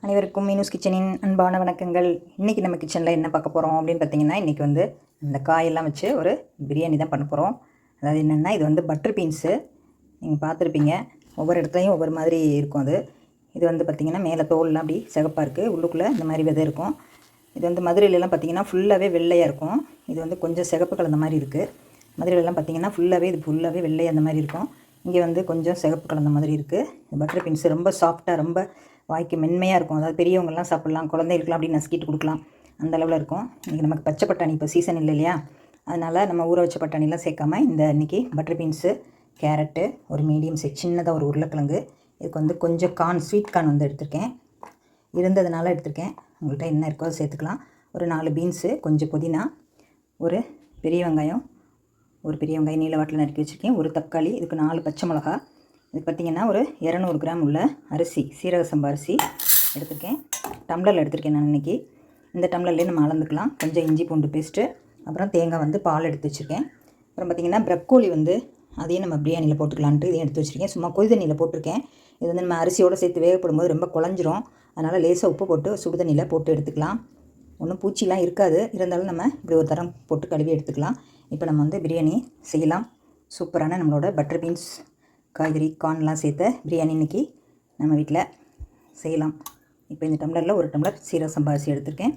அனைவருக்கும் மீனூஸ் கிச்சனின் அன்பான வணக்கங்கள். இன்றைக்கி நம்ம கிச்சனில் என்ன பார்க்க போகிறோம் அப்படின்னு பார்த்தீங்கன்னா, இன்றைக்கி வந்து இந்த காயெல்லாம் வச்சு ஒரு பிரியாணி தான் பண்ண போகிறோம். அதாவது என்னென்னா, இது வந்து பட்டர் பீன்ஸு. நீங்கள் பார்த்துருப்பீங்க, ஒவ்வொரு இடத்துலையும் ஒவ்வொரு மாதிரி இருக்கும். இது வந்து பார்த்திங்கன்னா மேலே தோல்லாம் அப்படி சிகப்பாக இருக்குது, உள்ளுக்குள்ளே இந்த மாதிரி விதை இருக்கும். இது வந்து மதுரையிலலாம் பார்த்திங்கன்னா ஃபுல்லாகவே வெள்ளையாக இருக்கும். இது வந்து கொஞ்சம் சிகப்பு கலந்த மாதிரி இருக்குது. மதுரையிலலாம் பார்த்திங்கன்னா ஃபுல்லாகவே வெள்ளையாக அந்த மாதிரி இருக்கும். இங்கே வந்து கொஞ்சம் சிகப்பு கலந்த மாதிரி இருக்குது. பட்டர் பீன்ஸு ரொம்ப சாஃப்டாக, ரொம்ப வாய்க்கு மென்மையாக இருக்கும். அதாவது பெரியவங்கள்லாம் சாப்பிட்லாம், குழந்தைகளுக்குலாம் அப்படி நசுக்கிட்டு கொடுக்கலாம், அந்த அளவில் இருக்கும். இன்றைக்கி நமக்கு பச்சை பட்டாணி இப்போ சீசன் இல்லை இல்லையா, அதனால் நம்ம ஊற வச்ச பட்டாணிலாம் சேர்க்காம இன்றைக்கி பட்டர் பீன்ஸு, கேரட்டு, ஒரு மீடியம் சைஸ் சின்னதாக ஒரு உருளைக்கிழங்கு, இதுக்கு வந்து கொஞ்சம் ஸ்வீட் கார்ன் வந்து எடுத்திருக்கேன், இருந்ததுனால எடுத்திருக்கேன். உங்கள்கிட்ட என்ன இருக்கோ அதை சேர்த்துக்கலாம். ஒரு 4 பீன்ஸு, கொஞ்சம் புதினா, ஒரு பெரிய வெங்காயம் நீல வாட்டில் நறுக்கி வச்சுருக்கேன், ஒரு தக்காளி, இதுக்கு 4 பச்சை மிளகா. இது பார்த்திங்கன்னா ஒரு 200 கிராம் உள்ள அரிசி, சீரக சம்பா அரிசி எடுத்திருக்கேன். டம்ளரில் எடுத்திருக்கேன் நான் இன்றைக்கி. இந்த டம்ளர்லேயே நம்ம அளந்துக்கலாம். கொஞ்சம் இஞ்சி பூண்டு பேஸ்ட்டு, அப்புறம் தேங்காய் வந்து பால் எடுத்து வச்சுருக்கேன். அப்புறம் பார்த்திங்கன்னா ப்ரக்கோலி வந்து அதையும் நம்ம பிரியாணியில் போட்டுக்கலான்ட்டு இதையும் எடுத்து வச்சுருக்கேன். சும்மா கொதி தண்ணியில் போட்டிருக்கேன். இது வந்து நம்ம அரிசியோடு சேர்த்து வேகப்படும் போது ரொம்ப குழஞ்சிரும். அதனால் லேசாக உப்பு போட்டு சுடு தண்ணியில் போட்டு எடுத்துக்கலாம். ஒன்றும் பூச்சிலாம் இருக்காது, இருந்தாலும் நம்ம இப்படி ஒரு தரம் போட்டு கழுவி எடுத்துக்கலாம். இப்போ நம்ம வந்து பிரியாணி செய்யலாம். சூப்பரான நம்மளோட பட்டர் பீன்ஸ், காய்கறி, கார்ன்லாம் சேர்த்த பிரியாணி இன்றைக்கி நம்ம வீட்டில் செய்யலாம். இப்போ இந்த டம்ளரில் ஒரு டம்ளர் சீரக சம்பா அரிசி எடுத்திருக்கேன்.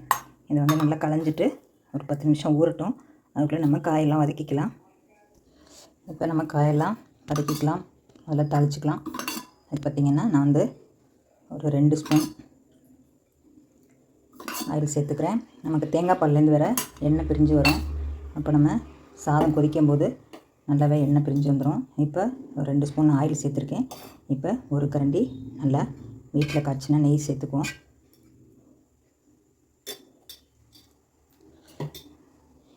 இதை வந்து நல்லா களைஞ்சிட்டு ஒரு 10 நிமிஷம் ஊறட்டும். அதுக்குள்ளே நம்ம காயெல்லாம் வதக்கிக்கலாம். இப்போ நம்ம காயெல்லாம் வதக்கிக்கலாம், அதில் தாளிச்சிக்கலாம். அது பார்த்திங்கன்னா நான் வந்து ஒரு 2 ஸ்பூன் ஆயில் சேர்த்துக்கிறேன். நமக்கு தேங்காய் பால்லேருந்து வேறு எண்ணெய் பிரிஞ்சு வரும். அப்போ நம்ம சாதம் கொதிக்கும் போது நல்லாவே எண்ணெய் பிரிஞ்சு வந்துடும். இப்போ ஒரு 2 ஸ்பூன் ஆயில் சேர்த்துருக்கேன். இப்போ ஒரு கரண்டி நல்லா வீட்டில் காய்ச்சினா நெய் சேர்த்துக்குவோம்.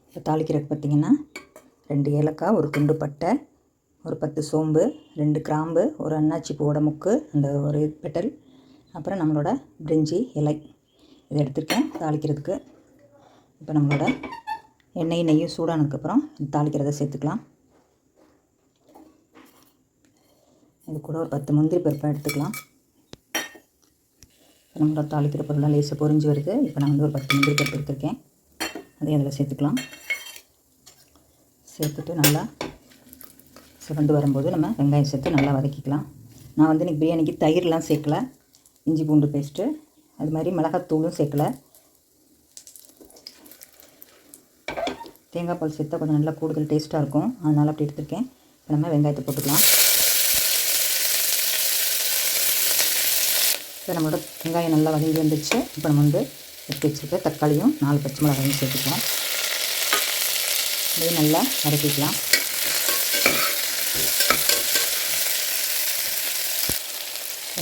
இப்போ தாளிக்கிறதுக்கு பார்த்திங்கன்னா 2 ஏலக்காய், ஒரு துண்டு பட்டை, ஒரு 10 சோம்பு, 2 கிராம்பு, ஒரு அன்னாச்சி பூவோட முக்கு, அந்த ஒரு பெட்டல், அப்புறம் நம்மளோட பிரிஞ்சி இலை, இதை எடுத்துருக்கேன் தாளிக்கிறதுக்கு. இப்போ நம்மளோட நெய்யும் சூடானதுக்கப்புறம் தாளிக்கிறத சேர்த்துக்கலாம். இது கூட ஒரு 10 முந்திரி பருப்பை எடுத்துக்கலாம். நம்மளோட தாளிக்கிற பொருள்லாம் லேசாக பொரிஞ்சு வருது. இப்போ நான் வந்து ஒரு 10 முந்திரி பருப்பு எடுத்துருக்கேன், அதையும் அதில் சேர்த்துக்கலாம். சேர்த்துட்டு நல்லா சிவந்து வரும்போது நம்ம வெங்காயம் சேர்த்து நல்லா வதக்கிக்கலாம். நான் வந்து இன்றைக்கி பிரியாணிக்கு தயிர்லாம் சேர்க்கலை, இஞ்சி பூண்டு பேஸ்ட்டு, அது மாதிரி மிளகாத்தூளும் சேர்க்கலை. தேங்காய் பால் சேர்த்தா கொஞ்சம் நல்லா கூடுதல் டேஸ்ட்டாக இருக்கும், அதனால் அப்படி எடுத்துருக்கேன். இப்போ நம்ம வெங்காயத்தை போட்டுக்கலாம். இப்போ நம்மளோட வெங்காயம் நல்லா வதங்கி வந்துடுச்சு. இப்போ நம்ம வந்து எடுத்து வச்சுருக்க தக்காளியும் 4 பச்சை மிளகாயும் சேர்த்துக்கலாம். இதையும் நல்லா வதக்கிக்கலாம்.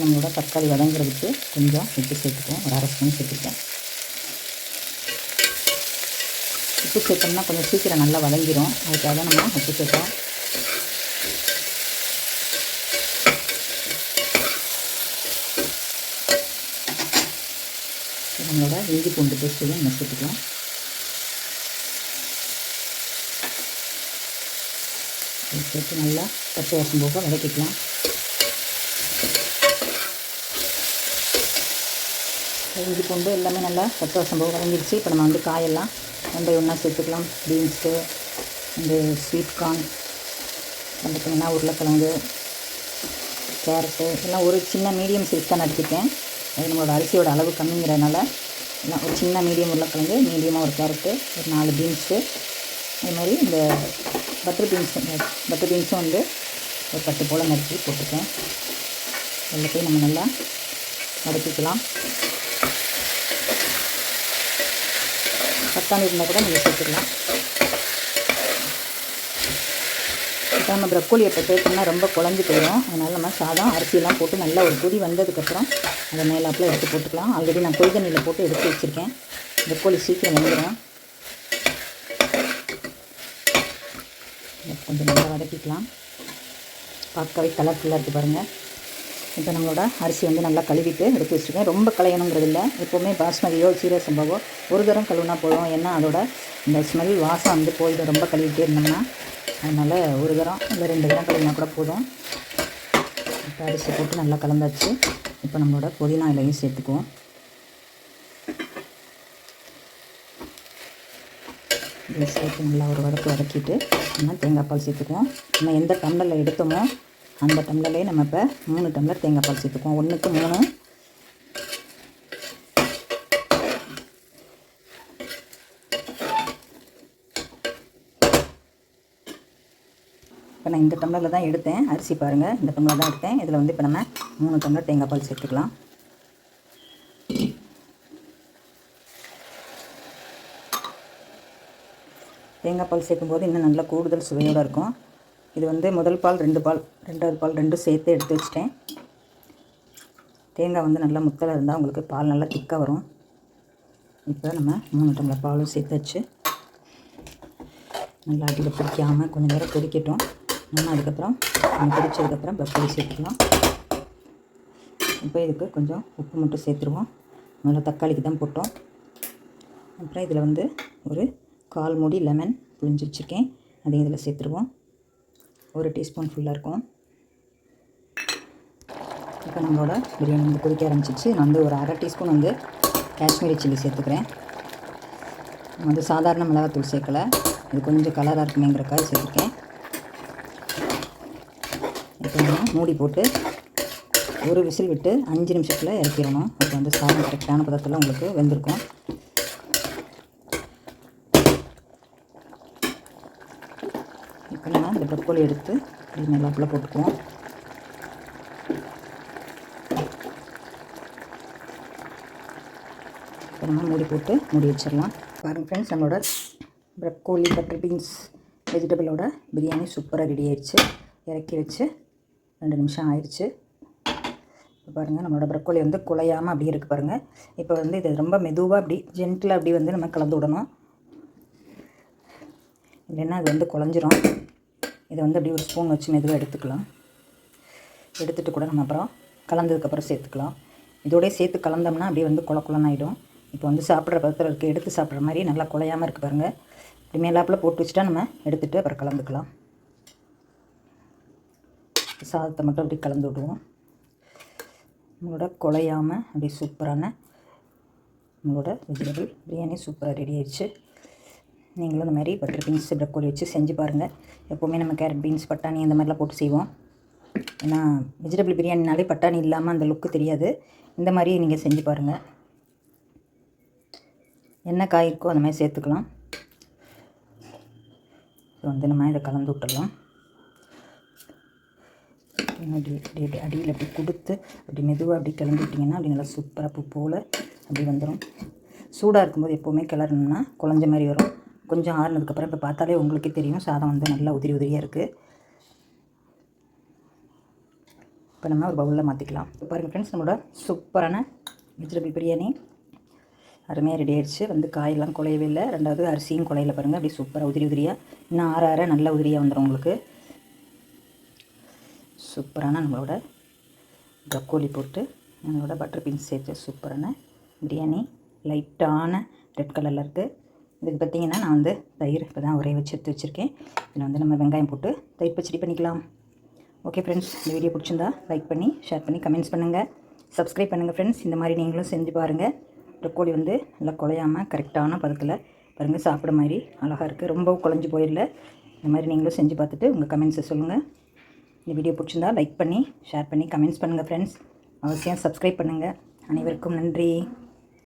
நம்மளோட தக்காளி வதங்குறதுக்கு கொஞ்சம் உப்பு சேர்த்துக்குவோம், ஒரு 1/2 ஸ்பூன் சேர்த்துருக்கேன். உப்பு சேர்த்தோம்னா கொஞ்சம் சீக்கிரம் நல்லா வதங்கிடும், அதுக்காக நம்ம உப்பு சேர்த்தோம். நம்மளோட இஞ்சி பூண்டு பேஸ்ட்டையும் நம்ம சேர்த்துக்கலாம். சேர்த்து நல்லா பச்சை வாசம் போக வதக்கிக்கலாம். இஞ்சி பூண்டு எல்லாமே நல்லா பச்சை வாசம் போக வதங்கிடுச்சு. இப்போ நம்ம வந்து காயெல்லாம் ரெண்டு ஒன்றா சேர்த்துக்கலாம். பீன்ஸு, இந்த ஸ்வீட் கார்ன், பார்த்திங்கன்னா உருளைக்கிழங்கு, கேரட்டு எல்லாம் ஒரு சின்ன மீடியம் சைஸ் தான் நறுக்கிட்டேன். அது நம்மளோட அரிசியோட அளவு கம்மிங்கிறதுனால எல்லாம் ஒரு சின்ன மீடியம் உருளைக்கிழங்கு, மீடியமாக ஒரு கேரட்டு, ஒரு 4 பீன்ஸு, அது மாதிரி இந்த பட்டர் பீன்ஸும் வந்து ஒரு 10 போல் நறுக்கி போட்டுருக்கேன். எல்லாத்தையும் நம்ம நல்லா வதக்கிக்கலாம். பட்டாணி இருந்தால் கூட நம்ம சேர்த்துக்கலாம். இப்போ நம்ம ப்ரக்கோலி இப்போ சேர்த்தோம்னா ரொம்ப குழஞ்சி போயிடும். அதனால் நம்ம சாதம் அரிசியெல்லாம் போட்டு நல்லா ஒரு கொதி வந்ததுக்கப்புறம் அதை மேலாப்பில் எடுத்து போட்டுக்கலாம். ஆல்ரெடி நான் கொதி தண்ணியில் போட்டு எடுத்து வச்சுருக்கேன். ப்ரக்கோலி சீக்கிரம் வந்துடும். கொஞ்சம் நல்லா வதக்கிக்கலாம். பார்க்கவே கலர்ஃபுல்லாக இருக்குது பாருங்கள். இப்போ நம்மளோட அரிசி வந்து நல்லா கழுவிட்டு எடுத்து வச்சுருக்கேன். ரொம்ப களையணுங்கிறது இல்லை. எப்போவுமே பாஸ்மதியோ சீரக சம்பாவோ ஒரு தரம் கழுவுனா போதும். ஏன்னா அதோட இந்த ஸ்மெல் வாசம் வந்து போயிடும் ரொம்ப கழுவிட்டே இருந்தோம்னா. அதனால் ஒரு தரம் இல்லை 2 தரம் கழுவினா கூட போதும். இப்போ அரிசி போட்டு நல்லா கலந்தாச்சு. இப்போ நம்மளோட புதினா இலையும் சேர்த்துக்குவோம். இதில் சேர்த்து நல்லா ஒரு வதக்கிட்டு நம்ம தேங்காய் பால் சேர்த்துக்குவோம். நம்ம எந்த டம்ளரில் எடுத்தோமோ அந்த டம்ளர்லேயே நம்ம இப்போ 3 டம்ளர் தேங்காய் பால் சேர்த்துக்குவோம். 1க்கு 3. இப்போ நான் இந்த டம்ளரில் தான் எடுத்தேன் அரிசி, பாருங்கள் இந்த டம்ளர் தான் எடுத்தேன். இதில் வந்து இப்போ நம்ம 3 டம்ளர் தேங்காய் பால் சேர்த்துக்கலாம். தேங்காய் பால் சேர்க்கும்போது இன்னும் நல்லா கூடுதல் சுவையோடு இருக்கும். இது வந்து முதல் பால் 2 பால், 2வது பால் 2 சேர்த்து எடுத்து வச்சிட்டேன். தேங்காய் வந்து நல்லா முத்தலாக இருந்தால் உங்களுக்கு பால் நல்லா திக்காக வரும். இப்போ நம்ம 3 டம்ளர் பாலும் சேர்த்து வச்சு நல்லா அடியில் பிடிக்காமல் கொஞ்சம் நேரம் கொதிக்கட்டும். நம்ம அதுக்கப்புறம் பிடிச்சதுக்கப்புறம் பக்கோலி சேர்த்துக்கலாம். இப்போ இதுக்கு கொஞ்சம் உப்பு மட்டும் சேர்த்துருவோம். நல்லா தக்காளிக்கு தான் போட்டோம். அப்புறம் இதில் வந்து ஒரு 1/4 மூடி லெமன் புழிஞ்சு வச்சுருக்கேன், அதையும் இதில் சேர்த்துருவோம். 1 டீஸ்பூன் ஃபுல்லாக இருக்கும். இப்போ நம்மளோட பிரியாணி வந்து கொதிக்க ஆரம்பிச்சிச்சு. நான் வந்து ஒரு 1/2 டீஸ்பூன் வந்து காஷ்மீரி சில்லி சேர்த்துக்கிறேன். வந்து சாதாரண மிளகாத்தூள் சேர்க்கலை, இது கொஞ்சம் கலராக இருக்குமேங்கிறக்காக சேர்த்துருக்கேன். இப்போ நம்ம மூடி போட்டு ஒரு விசில் விட்டு 5 நிமிஷத்தில் இறக்கிடணும். அது வந்து சாதம் கரெக்டான பதத்தில் உங்களுக்கு வெந்திருக்கும். இப்போ நம்ம இந்த பக்கோலி எடுத்து இப்படி நல்லாப்புல போட்டுக்குவோம். இப்போ நம்ம மூடி போட்டு மூடி வச்சிடலாம். பாருங்கள் ஃப்ரெண்ட்ஸ், நம்மளோட ப்ரக்கோலி பட்டர் பீன்ஸ் வெஜிடபிளோட பிரியாணி சூப்பராக ரெடி ஆயிடுச்சு. இறக்கி வச்சு 2 நிமிஷம் ஆயிடுச்சு. இப்போ பாருங்கள், நம்மளோட ப்ரக்கோலி வந்து குழையாமல் அப்படியே இருக்குது பாருங்கள். இப்போ வந்து இது ரொம்ப மெதுவாக அப்படி ஜென்டிலாக அப்படி வந்து நம்ம கலந்து விடணும். இல்லைன்னா அது வந்து குழஞ்சிரும். இதை வந்து அப்படியே ஒரு ஸ்பூன் வச்சு மெதுவாக எடுத்துக்கலாம். எடுத்துகிட்டு கூட நம்ம அப்புறம் கலந்ததுக்கப்புறம் சேர்த்துக்கலாம். இதோடய சேர்த்து கலந்தோம்னா அப்படியே வந்து குழன்னு ஆகிடும். இப்போ வந்து சாப்பிட்ற பதத்தில் இருக்குது, எடுத்து சாப்பிட்ற மாதிரி நல்லா குழையாமல் இருக்குது பாருங்கள். இப்படி மேலாப்பில் போட்டு வச்சுட்டா நம்ம எடுத்துகிட்டு அப்புறம் கலந்துக்கலாம். சாதத்தை மட்டும் அப்படி கலந்து விடுவோம். நம்மளோட குழையாமல் அப்படி சூப்பரான நம்மளோட வெஜிடபிள் பிரியாணி சூப்பராக ரெடி ஆயிடுச்சு. நீங்களும் இந்த மாதிரி பட்டர் பீன்ஸ் ப்ரக்கோலி வச்சு செஞ்சு பாருங்கள். எப்போவுமே நம்ம கேரட் பீன்ஸ் பட்டாணி அந்த மாதிரிலாம் போட்டு செய்வோம். ஏன்னா வெஜிடபிள் பிரியாணினாலே பட்டாணி இல்லாமல் அந்த லுக்கு தெரியாது. இந்த மாதிரி நீங்கள் செஞ்சு பாருங்கள். என்ன காய் இருக்கோ அந்த மாதிரி சேர்த்துக்கலாம். ஸோ வந்து நம்ம இதை கலந்து விட்டுடலாம். அடியில் அப்படி கொடுத்து அப்படி மெதுவாக அப்படி கிளம்பி விட்டிங்கன்னா அப்படி நல்லா சூப்பராக பூ போல் அப்படி வந்துடும். சூடாக இருக்கும்போது எப்போவுமே கிளறணும்னா குழஞ்ச மாதிரி வரும். கொஞ்சம் ஆறுனதுக்கப்புறம் இப்போ பார்த்தாலே உங்களுக்கே தெரியும் சாதம் வந்து நல்லா உதிரியாக இருக்குது. இப்போ நம்ம ஒரு பவுலில் மாற்றிக்கலாம். பாருங்கள் ஃப்ரெண்ட்ஸ், நம்மளோட சூப்பரான வெஜிடபிள் பிரியாணி அருமையாக ரெடி ஆகிடுச்சு. வந்து காயெல்லாம் குழையவே இல்லை, 2வது அரிசியும் குழையில பாருங்கள். அப்படி சூப்பராக உதிரியாக இன்னும் ஆற நல்லா உதிரியாக வந்துடும் உங்களுக்கு. சூப்பரான நம்மளோட ப்ரக்கோலி போட்டு நம்மளோட பட்டர் பீன்ஸ் சேர்த்து சூப்பரான பிரியாணி லைட்டான ரெட் கலரில் இருக்குது. இதுக்கு பார்த்திங்கன்னா நான் வந்து தயிர் இப்போ தான் உரைய வச்சு எடுத்து வச்சுருக்கேன். இதில் வந்து நம்ம வெங்காயம் போட்டு தயிர் பச்சடி பண்ணிக்கலாம். ஓகே ஃப்ரெண்ட்ஸ், இந்த வீடியோ பிடிச்சிருந்தா லைக் பண்ணி ஷேர் பண்ணி கமெண்ட்ஸ் பண்ணுங்கள், சப்ஸ்கிரைப் பண்ணுங்கள் ஃப்ரெண்ட்ஸ். இந்த மாதிரி நீங்களும் செஞ்சு பாருங்கள். ப்ரக்கோலி வந்து நல்லா குழையாமல் கரெக்டான பதத்தில் பாருங்கள், சாப்பிட மாதிரி அழகாக இருக்குது. ரொம்பவும் குழஞ்சி போயிடல. இந்த மாதிரி நீங்களும் செஞ்சு பார்த்துட்டு உங்கள் கமெண்ட்ஸை சொல்லுங்கள். இந்த வீடியோ பிடிச்சிருந்தா லைக் பண்ணி ஷேர் பண்ணி கமெண்ட்ஸ் பண்ணுங்கள் ஃப்ரெண்ட்ஸ். அவசியம் சப்ஸ்கிரைப் பண்ணுங்கள். அனைவருக்கும் நன்றி.